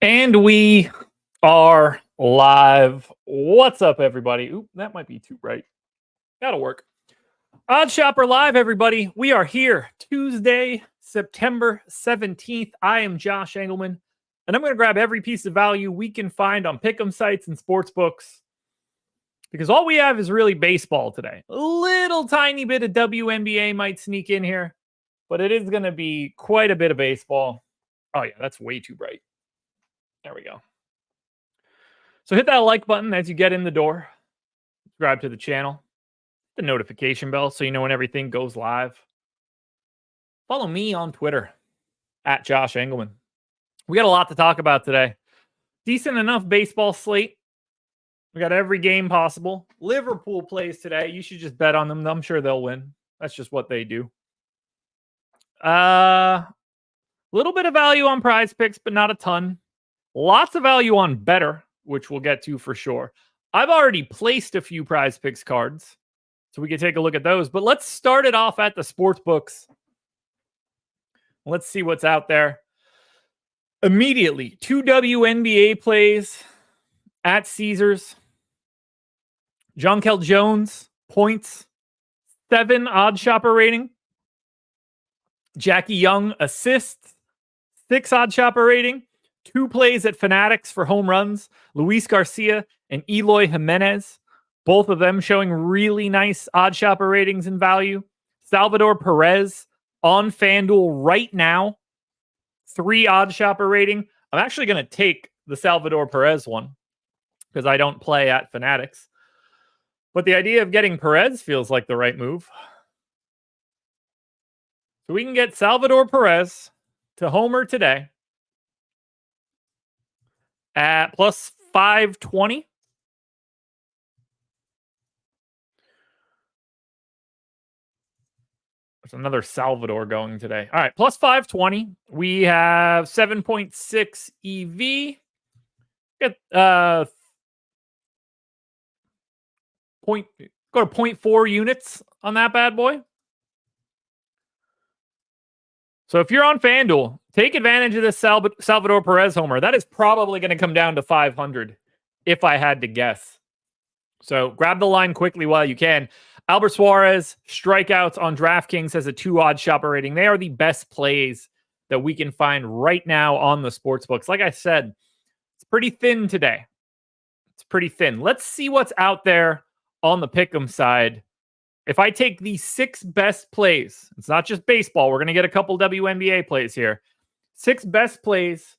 And we are live. What's up, everybody? Oop, that might be too bright. That'll work. Odd Shopper Live, everybody. We are here Tuesday, September 17th. I am Josh Engleman, and I'm going to grab every piece of value we can find on pick'em sites and sportsbooks because all we have is really baseball today. A little tiny bit of WNBA might sneak in here, but it is going to be quite a bit of baseball. Oh, yeah, that's way too bright. There we go. So hit that like button as you get in the door. Subscribe to the channel. The notification bell so you know when everything goes live. Follow me on Twitter at Josh Engleman. We got a lot to talk about today. Decent enough baseball slate. We got every game possible. Liverpool plays today. You should just bet on them. I'm sure they'll win. That's just what they do. Little bit of value on PrizePicks, but not a ton. Lots of value on Betr, which we'll get to for sure. I've already placed a few PrizePicks cards, so we can take a look at those. But let's start it off at the sportsbooks. Let's see what's out there. Immediately, 2 WNBA plays at Caesars. Jonquel Jones, points, 7 odd shopper rating. Jackie Young, assists, 6 odd shopper rating. 2 plays at Fanatics for home runs. Luis Garcia and Eloy Jimenez. Both of them showing really nice odd shopper ratings and value. Salvador Perez on FanDuel right now. 3 odd shopper rating. I'm actually going to take the Salvador Perez one because I don't play at Fanatics. But the idea of getting Perez feels like the right move. So we can get Salvador Perez to homer today at plus 520. There's another Salvador going today. All right, plus 520. We have 7.6 EV. Get go to 0.4 units on that bad boy. So if you're on FanDuel, take advantage of this Salvador Perez homer. That is probably going to come down to 500 if I had to guess. So grab the line quickly while you can. Albert Suarez, strikeouts on DraftKings has a 2 odd shopper rating. They are the best plays that we can find right now on the sportsbooks. Like I said, it's pretty thin today. It's pretty thin. Let's see what's out there on the pick'em side. If I take the 6 best plays, it's not just baseball. We're going to get a couple WNBA plays here. 6 best plays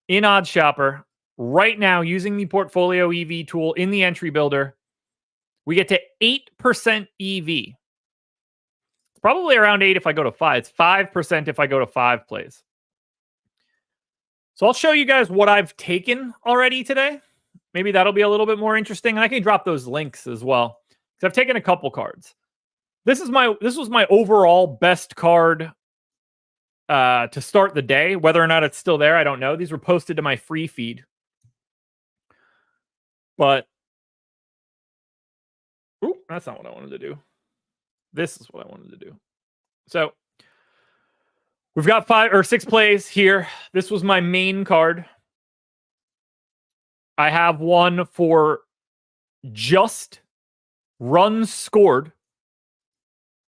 in Odd Shopper right now using the Portfolio EV tool in the entry builder. We get to 8% EV. It's probably around 8 if I go to 5. It's 5% if I go to 5 plays. So I'll show you guys what I've taken already today. Maybe that'll be a little bit more interesting. And I can drop those links as well, because I've taken a couple cards. This was my overall best card to start the day. Whether or not it's still there, I don't know. These were posted to my free feed. But ooh, that's not what I wanted to do. This is what I wanted to do. So we've got 5 or 6 plays here. This was my main card. I have one for just runs scored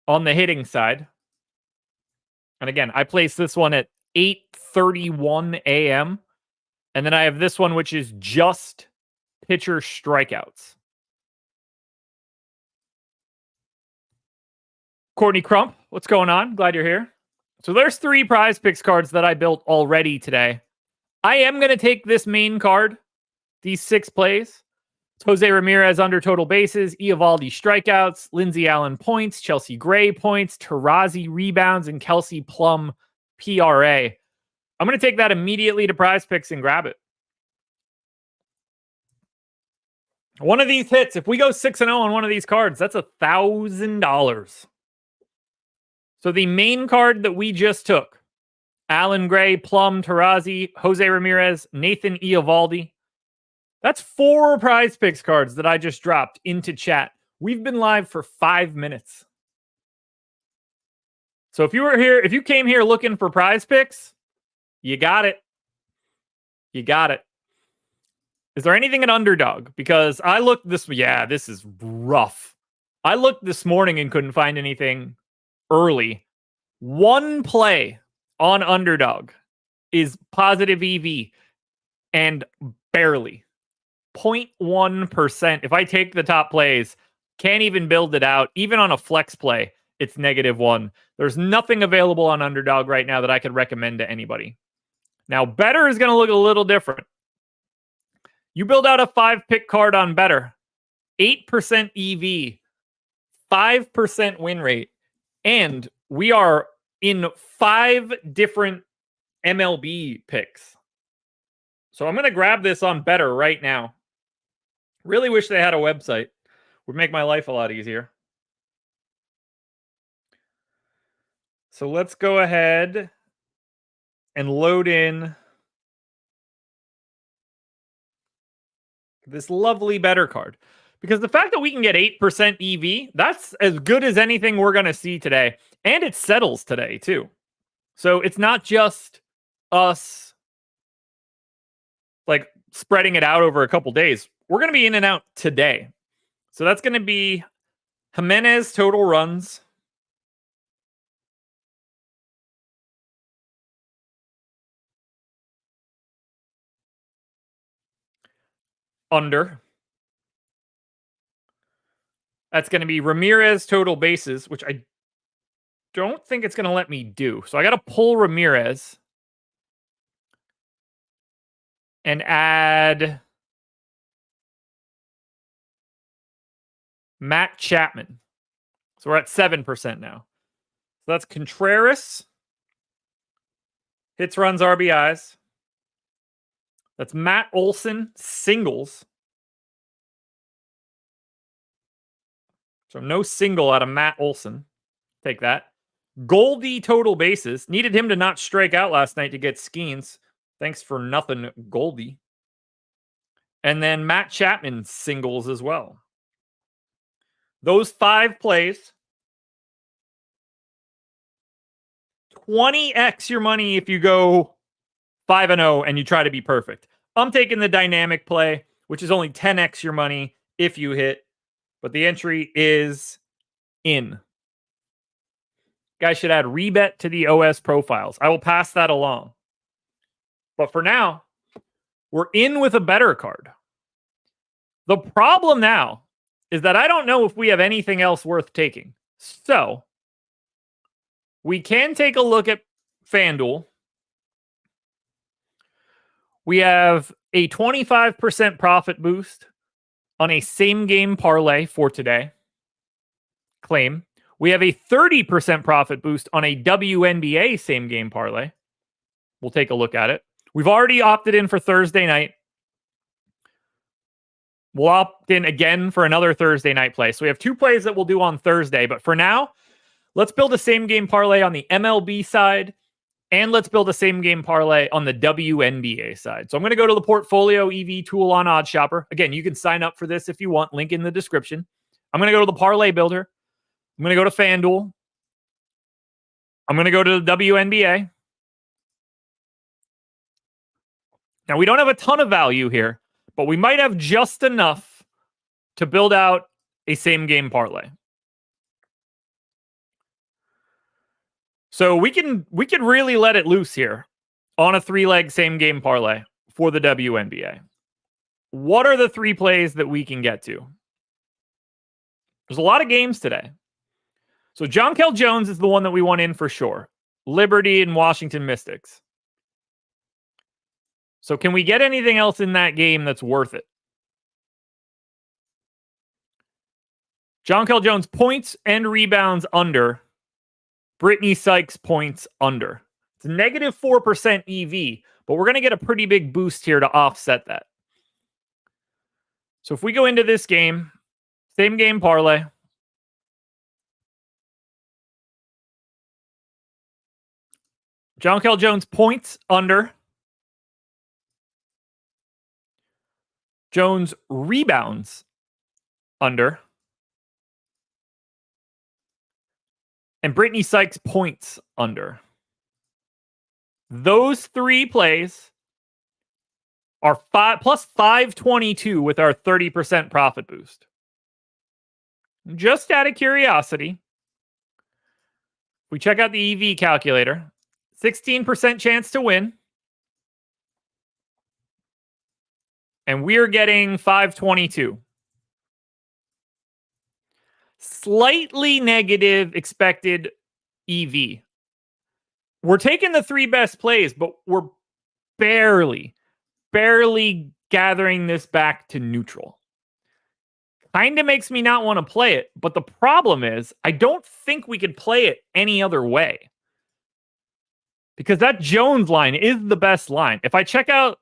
on the hitting side. And again, I placed this one at 8:31 a.m. And then I have this one, which is just pitcher strikeouts. Courtney Crump, what's going on? Glad you're here. So there's 3 PrizePicks cards that I built already today. I am going to take this main card, these 6 plays. It's Jose Ramirez under total bases, Eovaldi strikeouts, Lindsey Allen points, Chelsea Gray points, Tarazi rebounds, and Kelsey Plum PRA. I'm going to take that immediately to PrizePicks and grab it. One of these hits, if we go 6-0 on one of these cards, that's $1,000. So the main card that we just took, Allen Gray, Plum, Tarazi, Jose Ramirez, Nathan Eovaldi. That's 4 PrizePicks cards that I just dropped into chat. We've been live for 5 minutes. So if you came here looking for PrizePicks, you got it. You got it. Is there anything at Underdog? Because I looked this is rough. I looked this morning and couldn't find anything early. One play on Underdog is positive EV and barely 0.1%. If I take the top plays, can't even build it out. Even on a flex play, it's -1. There's nothing available on Underdog right now that I could recommend to anybody. Now, Betr is going to look a little different. You build out a 5-pick card on Betr, 8% EV, 5% win rate, and we are in 5 different MLB picks. So I'm going to grab this on Betr right now. Really wish they had a website. Would make my life a lot easier. So let's go ahead and load in this lovely Betr card. Because the fact that we can get 8% EV, that's as good as anything we're going to see today. And it settles today, too. So it's not just us like spreading it out over a couple days. We're going to be in and out today. So that's going to be Jimenez total runs. Under. That's going to be Ramirez total bases, which I don't think it's going to let me do. So I got to pull Ramirez and add Matt Chapman. So we're at 7% now. So that's Contreras. Hits, runs, RBIs. That's Matt Olson, singles. So no single out of Matt Olson. Take that. Goldie total bases. Needed him to not strike out last night to get Skeens. Thanks for nothing, Goldie. And then Matt Chapman singles as well. Those 5 plays. 20x your money if you go 5-0 and you try to be perfect. I'm taking the dynamic play, which is only 10x your money if you hit. But the entry is in. Guys should add rebet to the OS profiles. I will pass that along. But for now, we're in with a Betr card. The problem now is that I don't know if we have anything else worth taking. So we can take a look at FanDuel. We have a 25% profit boost on a same game parlay for today. Claim. We have a 30% profit boost on a WNBA same game parlay. We'll take a look at it. We've already opted in for Thursday night. We'll opt in again for another Thursday night play. So we have 2 plays that we'll do on Thursday. But for now, let's build a same game parlay on the MLB side. And let's build a same game parlay on the WNBA side. So I'm going to go to the portfolio EV tool on OddsShopper. Again, you can sign up for this if you want. Link in the description. I'm going to go to the parlay builder. I'm going to go to FanDuel. I'm going to go to the WNBA. Now, we don't have a ton of value here, but we might have just enough to build out a same game parlay. So we can really let it loose here on a 3-leg same game parlay for the WNBA. What are the 3 plays that we can get to? There's a lot of games today. So Jonquel Jones is the one that we want in for sure. Liberty and Washington Mystics. So can we get anything else in that game that's worth it? Jonquel Jones points and rebounds under. Brittany Sykes points under. It's -4% EV, but we're going to get a pretty big boost here to offset that. So if we go into this game, same game parlay. Jonquel Jones points under. Jones rebounds under. And Brittany Sykes points under. Those 3 plays are plus 522 with our 30% profit boost. Just out of curiosity, we check out the EV calculator. 16% chance to win. And we're getting 522. Slightly negative expected EV. We're taking the 3 best plays, but we're barely gathering this back to neutral. Kind of makes me not want to play it, but the problem is I don't think we could play it any other way. Because that Jones line is the best line. If I check out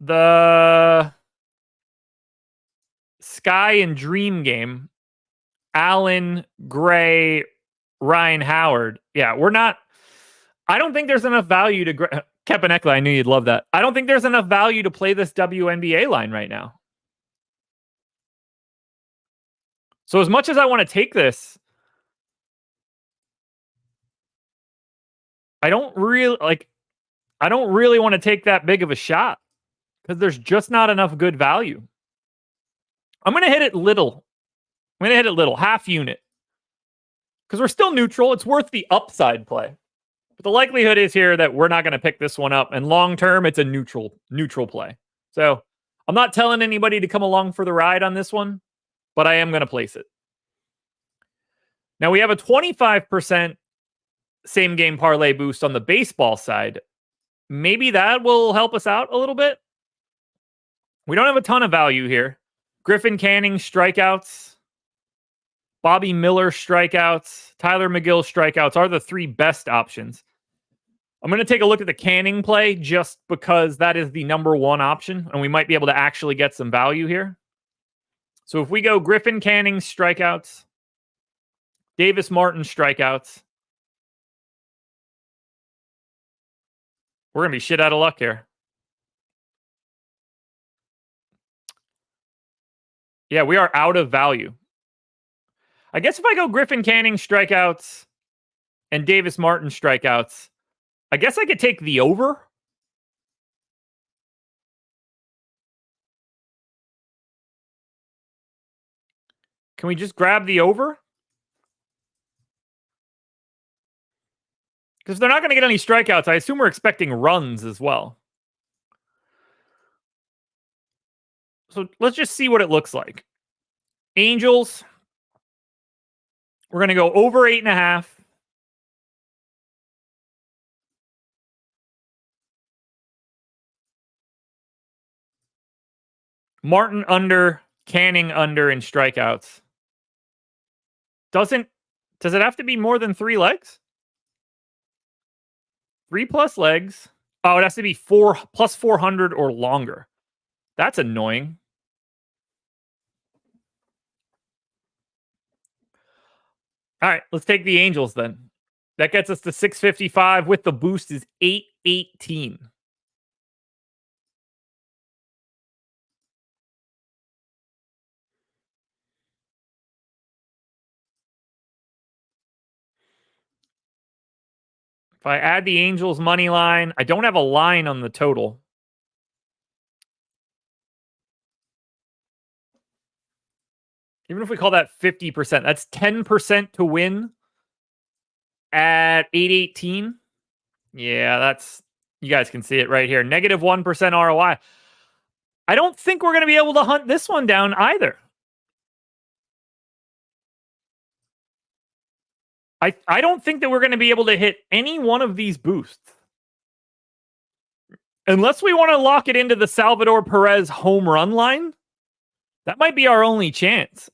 the Sky and Dream game, Allen, Gray, Ryan Howard. Yeah, we're not. I don't think there's enough value to. Kepenekla, I knew you'd love that. I don't think there's enough value to play this WNBA line right now. So as much as I want to take this, I don't really want to take that big of a shot because there's just not enough good value. I'm going to hit it little. Half unit. Because we're still neutral. It's worth the upside play. But the likelihood is here that we're not going to pick this one up. And long term, it's a neutral play. So I'm not telling anybody to come along for the ride on this one, but I am going to place it. Now we have a 25% same game parlay boost on the baseball side. Maybe that will help us out a little bit. We don't have a ton of value here. Griffin Canning strikeouts. Bobby Miller strikeouts. Tyler McGill strikeouts are the 3 best options. I'm going to take a look at the Canning play just because that is the number 1 option, and we might be able to actually get some value here. So if we go Griffin Canning strikeouts, Davis Martin strikeouts, we're going to be shit out of luck here. Yeah, we are out of value. I guess if I go Griffin Canning strikeouts and Davis Martin strikeouts, I guess I could take the over. Can we just grab the over? Because they're not going to get any strikeouts. I assume we're expecting runs as well. So let's just see what it looks like. Angels. We're going to go over 8.5. Martin under, Canning under in strikeouts. Does it have to be more than 3 legs? 3+ legs. Oh, it has to be 4 plus 400 or longer. That's annoying. All right, let's take the Angels then. That gets us to 655 with the boost is 818. If I add the Angels money line, I don't have a line on the total. Even if we call that 50%, that's 10% to win at 818. Yeah, that's, you guys can see it right here. Negative 1% ROI. I don't think we're going to be able to hunt this one down either. I don't think that we're going to be able to hit any one of these boosts. Unless we want to lock it into the Salvador Perez home run line, that might be our only chance.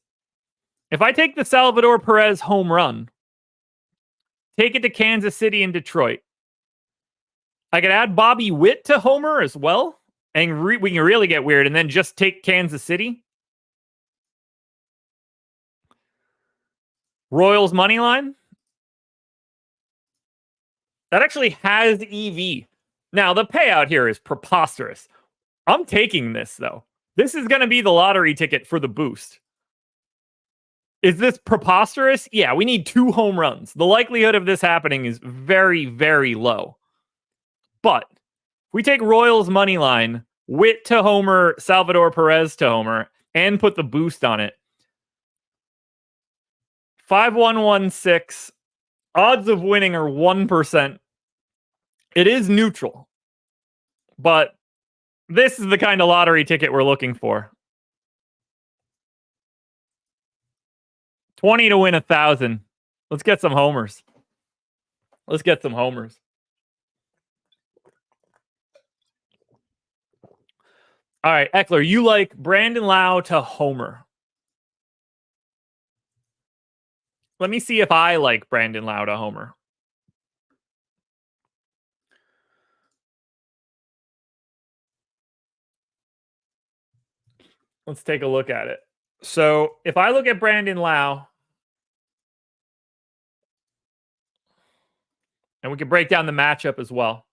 If I take the Salvador Perez home run, take it to Kansas City and Detroit, I could add Bobby Witt to homer as well, and we can really get weird, and then just take Kansas City. Royals money line. That actually has EV. Now, the payout here is preposterous. I'm taking this, though. This is going to be the lottery ticket for the boost. Is this preposterous? Yeah, we need 2 home runs. The likelihood of this happening is very, very low. But if we take Royals money line, Witt to homer, Salvador Perez to homer, and put the boost on it, 5-1-1-6. Odds of winning are 1%. It is neutral, but this is the kind of lottery ticket we're looking for. 20 to win 1,000. Let's get some homers. Let's get some homers. All right, Eckler, you like Brandon Lau to homer. Let me see if I like Brandon Lau to homer. Let's take a look at it. So if I look at Brandon Lau, and we can break down the matchup as well.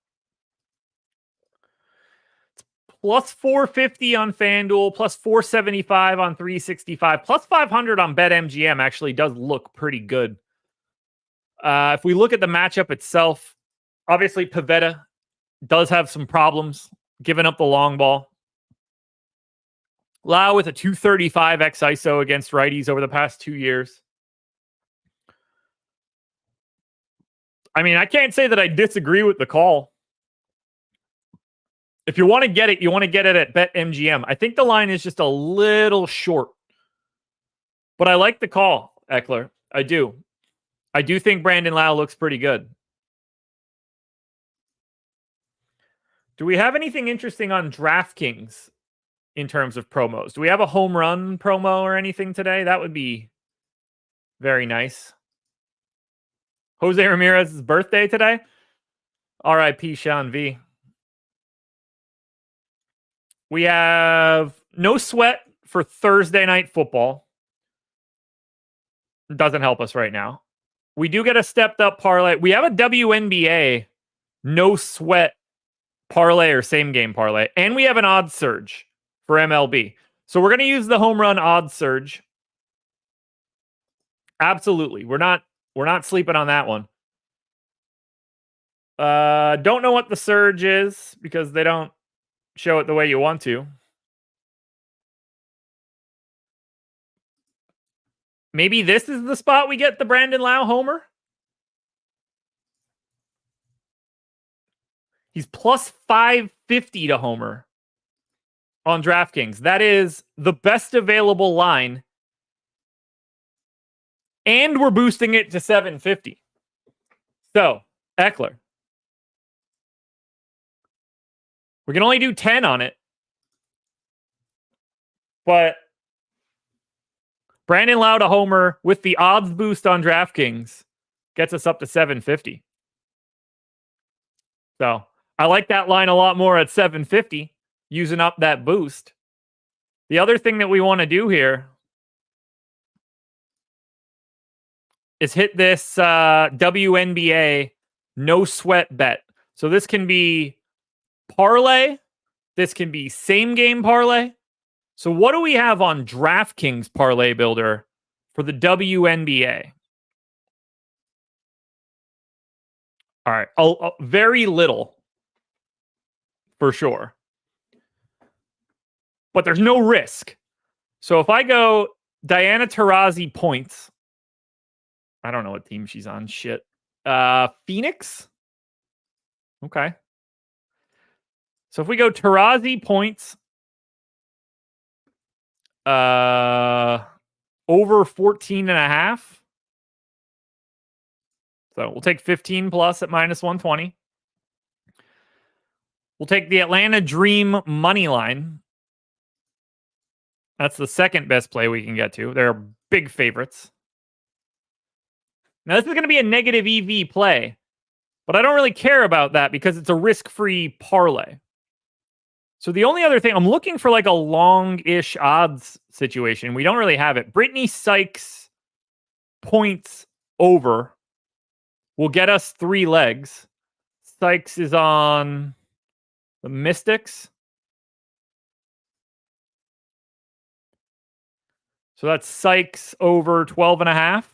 It's plus 450 on FanDuel, plus 475 on 365, plus 500 on BetMGM actually does look pretty good. If we look at the matchup itself, obviously Pivetta does have some problems giving up the long ball. Lau with a 235 x ISO against righties over the past 2 years. I mean, I can't say that I disagree with the call. If you want to get it, you want to get it at BetMGM. I think the line is just a little short. But I like the call, Eckler. I do. I do think Brandon Lau looks pretty good. Do we have anything interesting on DraftKings in terms of promos? Do we have a home run promo or anything today? That would be very nice. Jose Ramirez's birthday today. R.I.P. Sean V. We have no sweat for Thursday night football. Doesn't help us right now. We do get a stepped up parlay. We have a WNBA no sweat parlay or same game parlay. And we have an odds surge for MLB. So we're going to use the home run odds surge. Absolutely. We're not sleeping on that one. Don't know what the surge is because they don't show it the way you want to. Maybe this is the spot we get the Brandon Lau homer. He's plus 550 to homer on DraftKings. That is the best available line. And we're boosting it to 750. So, Eckler. We can only do 10 on it. But Brandon Lau to homer with the odds boost on DraftKings gets us up to 750. So, I like that line a lot more at 750, using up that boost. The other thing that we want to do here is hit this WNBA no sweat bet. So this can be parlay. This can be same game parlay. So what do we have on DraftKings Parlay Builder for the WNBA? All right. Very little. For sure. But there's no risk. So if I go Diana Taurasi points, I don't know what team she's on. Shit. Phoenix? Okay. So if we go Taurasi points, over 14.5. So we'll take 15 plus at minus 120. We'll take the Atlanta Dream money line. That's the second best play we can get to. They're big favorites. Now, this is going to be a negative EV play, but I don't really care about that because it's a risk-free parlay. So the only other thing, I'm looking for like a long-ish odds situation. We don't really have it. Brittany Sykes points over will get us 3 legs. Sykes is on the Mystics. So that's Sykes over 12.5.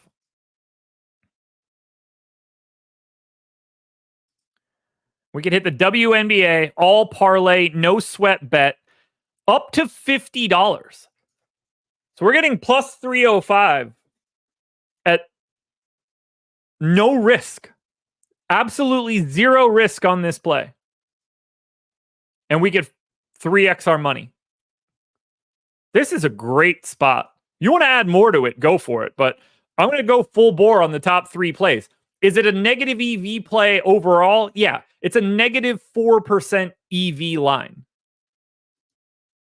We could hit the WNBA all parlay, no sweat bet up to $50. So we're getting plus 305 at no risk. Absolutely zero risk on this play. And we get 3x our money. This is a great spot. You want to add more to it, go for it. But I'm going to go full bore on the top 3 plays. Is it a negative EV play overall? Yeah, it's a negative 4% EV line.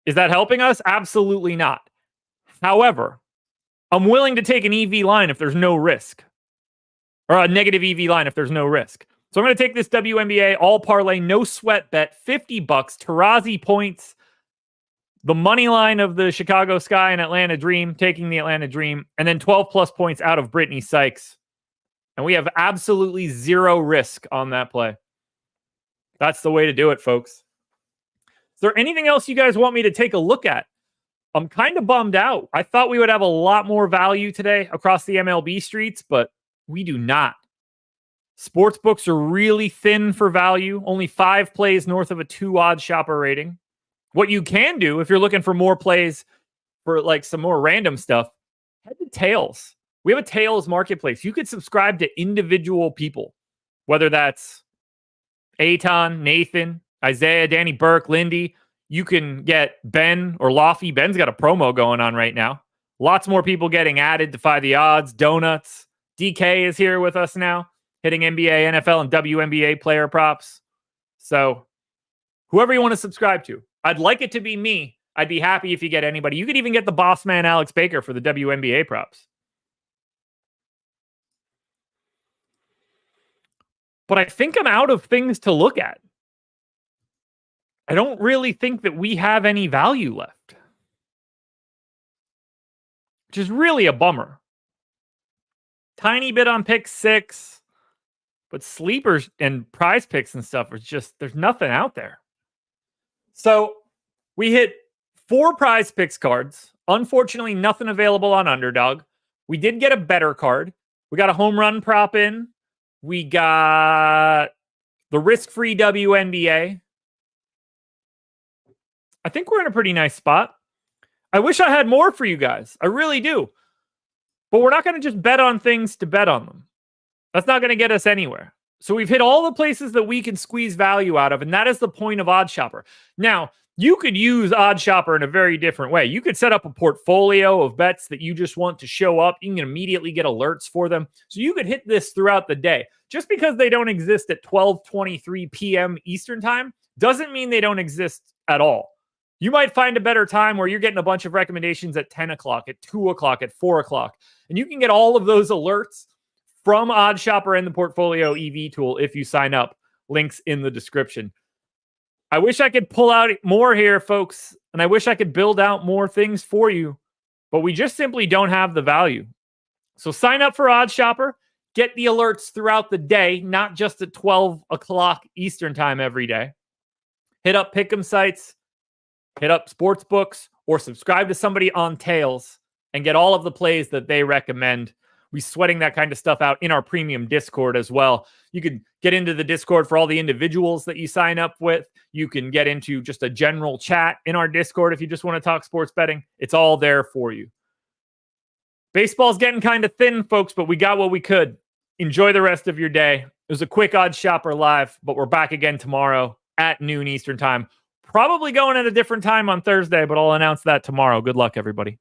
Is that helping us? Absolutely not. However, I'm willing to take an EV line if there's no risk. Or a negative EV line if there's no risk. So I'm going to take this WNBA all parlay, no sweat bet, $50. Taurasi points, the money line of the Chicago Sky and Atlanta Dream, taking the Atlanta Dream, and then 12 plus points out of Brittany Sykes. And we have absolutely zero risk on that play. That's the way to do it, folks. Is there anything else you guys want me to take a look at? I'm kind of bummed out. I thought we would have a lot more value today across the MLB streets, but we do not. Sportsbooks are really thin for value. Only 5 plays north of a 2 odd shopper rating. What you can do if you're looking for more plays for like some more random stuff, head to Tails. We have a Tails marketplace. You could subscribe to individual people, whether that's Aton, Nathan, Isaiah, Danny Burke, Lindy. You can get Ben or Lofty. Ben's got a promo going on right now. Lots more people getting added. Defy the odds. Donuts. DK is here with us now, hitting NBA, NFL, and WNBA player props. So whoever you want to subscribe to, I'd like it to be me. I'd be happy if you get anybody. You could even get the boss man, Alex Baker, for the WNBA props. But I think I'm out of things to look at. I don't really think that we have any value left, which is really a bummer. Tiny bit on pick 6, but sleepers and prize picks and stuff are just, there's nothing out there. So we hit 4 prize picks cards. Unfortunately, nothing available on Underdog. We did get a Betr card. We got a home run prop in. We got the risk-free WNBA. I think we're in a pretty nice spot. I wish I had more for you guys. I really do. But we're not going to just bet on things to bet on them. That's not going to get us anywhere. So we've hit all the places that we can squeeze value out of, and that is the point of OddsShopper. Now, you could use OddsShopper in a very different way. You could set up a portfolio of bets that you just want to show up. You can immediately get alerts for them. So you could hit this throughout the day. Just because they don't exist at 12:23 p.m. Eastern time doesn't mean they don't exist at all. You might find a better time where you're getting a bunch of recommendations at 10 o'clock, at 2 o'clock, at 4 o'clock. And you can get all of those alerts from OddsShopper and the Portfolio EV tool if you sign up. Links in the description. I wish I could pull out more here, folks, and I wish I could build out more things for you, but we just simply don't have the value. So sign up for OddsShopper. Get the alerts throughout the day, not just at 12 o'clock Eastern time every day. Hit up Pick'em sites, hit up Sportsbooks, or subscribe to somebody on Tails and get all of the plays that they recommend. We're sweating that kind of stuff out in our premium Discord as well. You can get into the Discord for all the individuals that you sign up with. You can get into just a general chat in our Discord if you just want to talk sports betting. It's all there for you. Baseball's getting kind of thin, folks, but we got what we could. Enjoy the rest of your day. It was a quick OddsShopper live, but we're back again tomorrow at noon Eastern time. Probably going at a different time on Thursday, but I'll announce that tomorrow. Good luck, everybody.